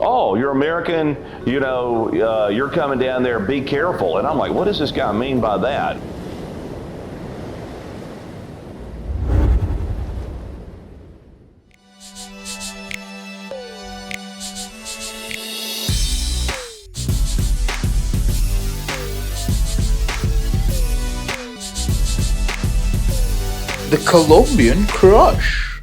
oh, you're American, you're coming down there, be careful. And I'm like, what does this guy mean by that? The Colombian crush.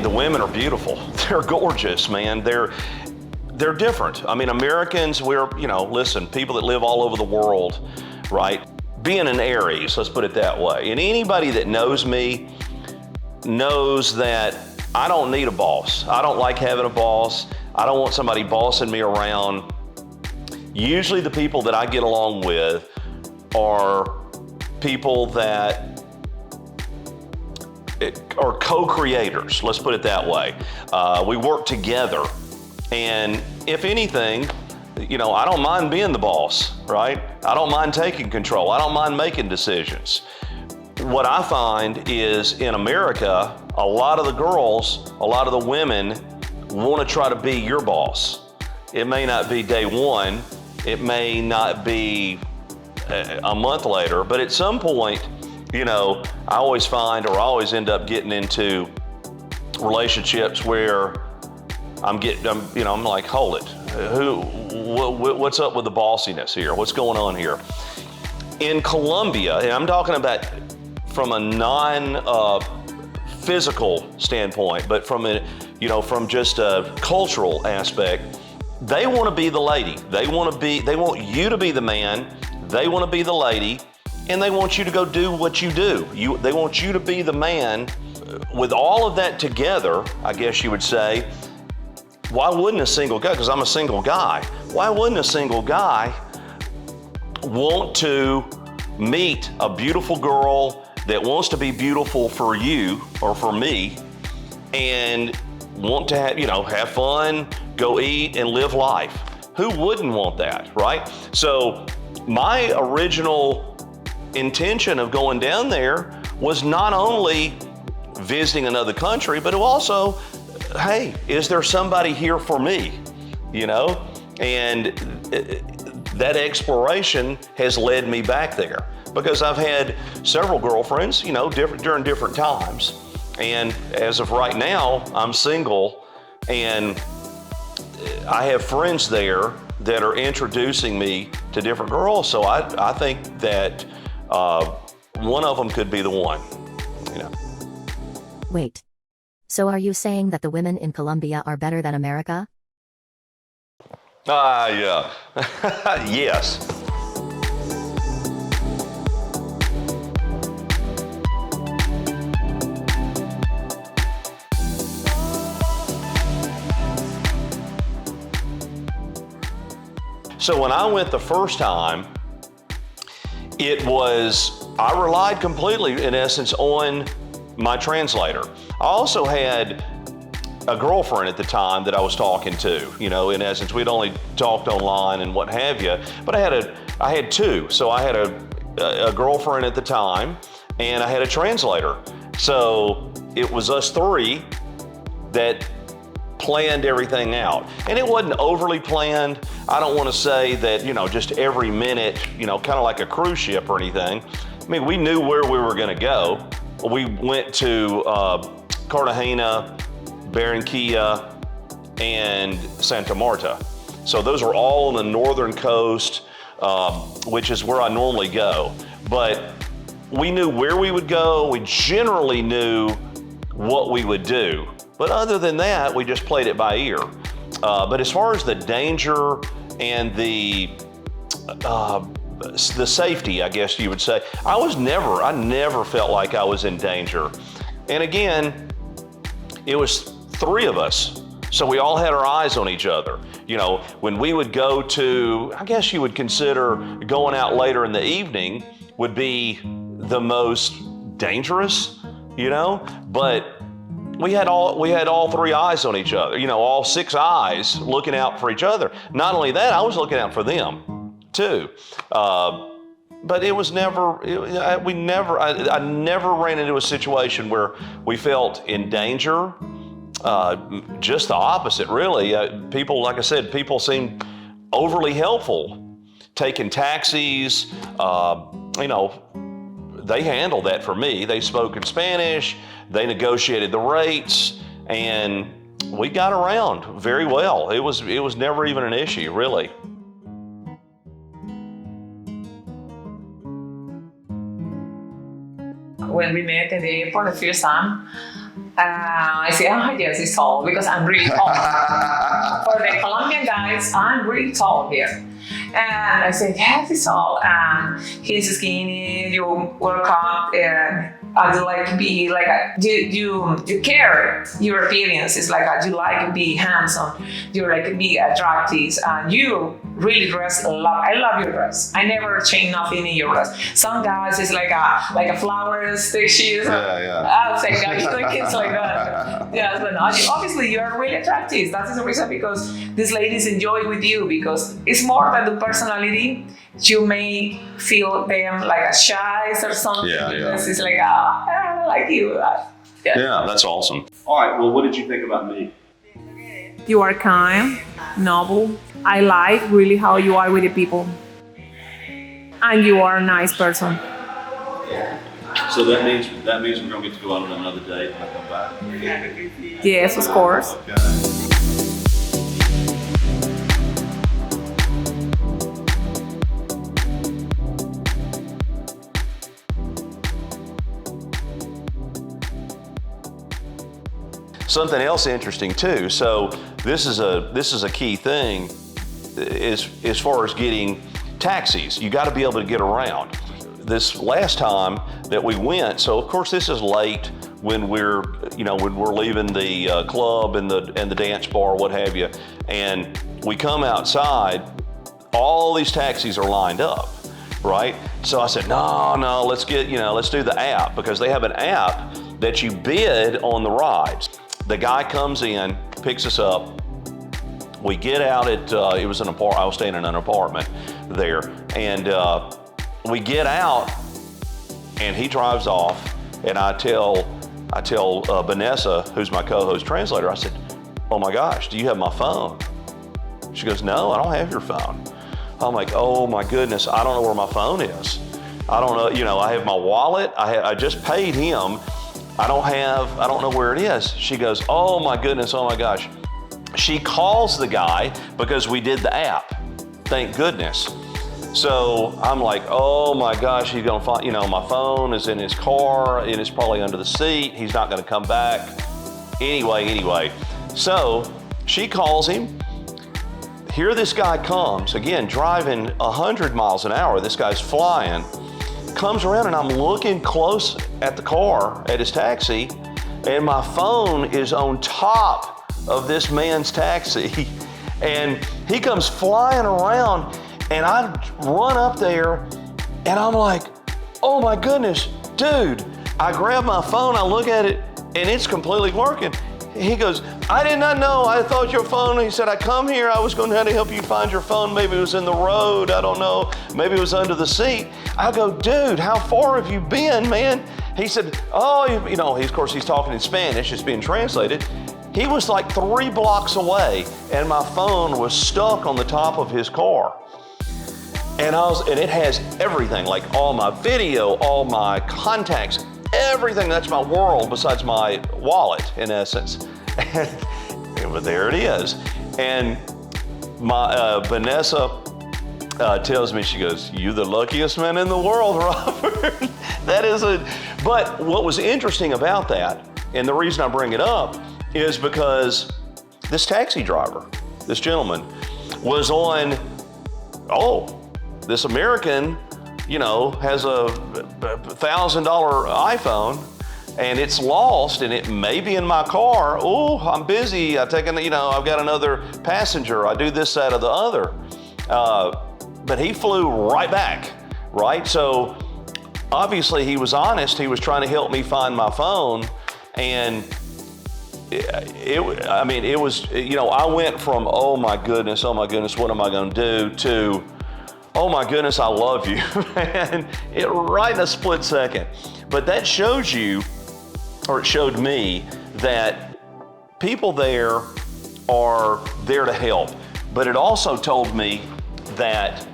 The women are beautiful. They're gorgeous, man. They're different. I mean, Americans, listen, people that live all over the world, right? Being an Aries, let's put it that way. And anybody that knows me knows that I don't need a boss. I don't like having a boss. I don't want somebody bossing me around. Usually the people that I get along with are people that are co-creators, let's put it that way. We work together, and if anything, I don't mind being the boss, right? I don't mind taking control. I don't mind making decisions. What I find is in America, a lot of the girls, a lot of the women want to try to be your boss. It may not be day one, it may not be a month later, but at some point, I always find, or I always end up getting into relationships where I'm like, hold it, what's up with the bossiness here? What's going on here? In Colombia, and I'm talking about from a non-physical standpoint, but from just a cultural aspect, they want to be the lady. They want you to be the man. They want to be the lady, and they want you to go do what you do. They want you to be the man. With all of that together, I guess you would say, why wouldn't a single guy, because I'm a single guy, why wouldn't a single guy want to meet a beautiful girl that wants to be beautiful for you or for me, and want to have fun, go eat and live life? Who wouldn't want that, right? So my original intention of going down there was not only visiting another country, but also, hey, is there somebody here for me? And that exploration has led me back there, because I've had several girlfriends, during different times. And as of right now, I'm single, and I have friends there that are introducing me to different girls. So I think that one of them could be the one. Wait. So are you saying that the women in Colombia are better than America? Yeah. Yes. So when I went the first time, I relied completely, in essence, on my translator. I also had a girlfriend at the time that I was talking to. In essence, we'd only talked online and what have you, but I had two. So I had a girlfriend at the time, and I had a translator. So it was us three that planned everything out. And it wasn't overly planned. I don't want to say that, just every minute, kind of like a cruise ship or anything. I mean, we knew where we were going to go. We went to Cartagena, Barranquilla, and Santa Marta. So those are all on the northern coast, which is where I normally go. But we knew where we would go. We generally knew what we would do. But other than that, we just played it by ear. But as far as the danger and the safety, I guess you would say, I never felt like I was in danger. And again, it was three of us. So we all had our eyes on each other. When we would go to, I guess you would consider going out later in the evening would be the most dangerous, but we had all three eyes on each other, all six eyes looking out for each other. Not only that, I was looking out for them too. But it was I never ran into a situation where we felt in danger. just the opposite, really. People, like I said, people seem overly helpful, taking taxis. They handled that for me. They spoke in Spanish, they negotiated the rates, and we got around very well. It was never even an issue, really. When we met in the airport the first time, I said, oh yes, he's tall, because I'm really tall. For the Colombian guys, I'm really tall here. And I said, yes, he's tall, and he's skinny, you work out, and I'd like to be like, you care your appearance. It's like, you like to be handsome, you like to be attractive, and you really dress a lot. I love your dress. I never change nothing in your dress. Some guys is like a flowers, stitches. I'll say guys, like it's like that. Yes, but no, obviously you are really attractive. That is the reason, because these ladies enjoy with you, because it's more than the personality. You may feel them like a shy or something. Because it's like, I like you. Yeah, that's awesome. All right, well, what did you think about me? You are kind, noble. I like really how you are with the people. And you are a nice person. So that means we're gonna get to go out on another date when I come back? Yes, of course. Okay. Something else interesting too. So this is a key thing as far as getting taxis. You got to be able to get around. This last time that we went, so of course this is late when we're leaving the club and the dance bar, what have you, and we come outside. All these taxis are lined up, right? So I said, no, let's do the app, because they have an app that you bid on the rides. The guy comes in, picks us up. We get out at, I was staying in an apartment there, and we get out, and he drives off, and I tell Vanessa, who's my co-host translator, I said, oh my gosh, do you have my phone? She goes, no, I don't have your phone. I'm like, oh my goodness, I don't know where my phone is. I don't know, I have my wallet, I just paid him. I don't know where it is. She goes, oh my goodness, oh my gosh. She calls the guy because we did the app, thank goodness. So I'm like, oh my gosh, he's gonna find, my phone is in his car, and it's probably under the seat. He's not gonna come back. Anyway, so she calls him. Here this guy comes, again, driving 100 miles an hour. This guy's flying. Comes around, and I'm looking close at the car, at his taxi, and my phone is on top of this man's taxi. And he comes flying around, and I run up there, and I'm like, oh my goodness, dude. I grab my phone, I look at it, and it's completely working. He goes, I did not know, I thought your phone, he said, I come here, I was going to try to help you find your phone, maybe it was in the road, I don't know, maybe it was under the seat. I go, dude, how far have you been, man? He said, oh, of course he's talking in Spanish, it's being translated. He was like 3 blocks away, and my phone was stuck on the top of his car. And it has everything, like all my video, all my contacts, everything. That's my world besides my wallet, in essence. But there it is. And my Vanessa tells me, she goes, "You the luckiest man in the world, Robert." But what was interesting about that, and the reason I bring it up, is because this taxi driver, this gentleman, was on, this American, has a $1,000 iPhone, and it's lost, and it may be in my car. Oh, I'm busy. I've got another passenger. I do this, that, or the other. But he flew right back, right? So obviously he was honest. He was trying to help me find my phone, and it was, I went from, oh my goodness, what am I going to do, to, oh my goodness, I love you, man, right in a split second. But that shows you, or it showed me, that people there are there to help. But it also told me that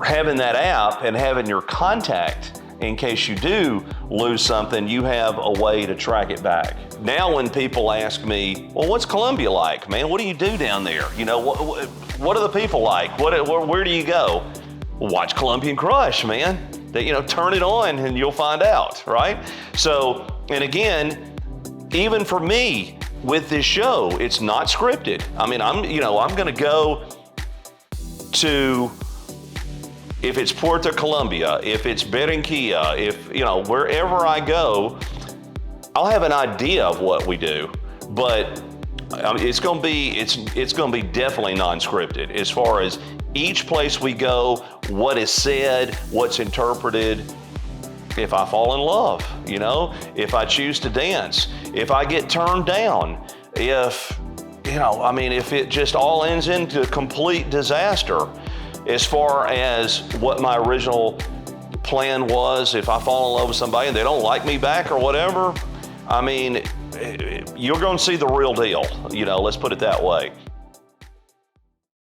having that app and having your contact, in case you do lose something, you have a way to track it back. Now when people ask me, well, what's Colombia like, man? What do you do down there? You know, what are the people like? Where do you go? Watch Colombian Crush, man. Turn it on and you'll find out, right? So, and again, even for me with this show, it's not scripted. I mean, I'm gonna go to, if it's Puerto Colombia, if it's Barranquilla, if, wherever I go, I'll have an idea of what we do, but it's gonna be definitely non-scripted as far as each place we go, what is said, what's interpreted. If I fall in love, if I choose to dance, if I get turned down, if it just all ends into complete disaster as far as what my original plan was, if I fall in love with somebody and they don't like me back or whatever, I mean, you're going to see the real deal, let's put it that way.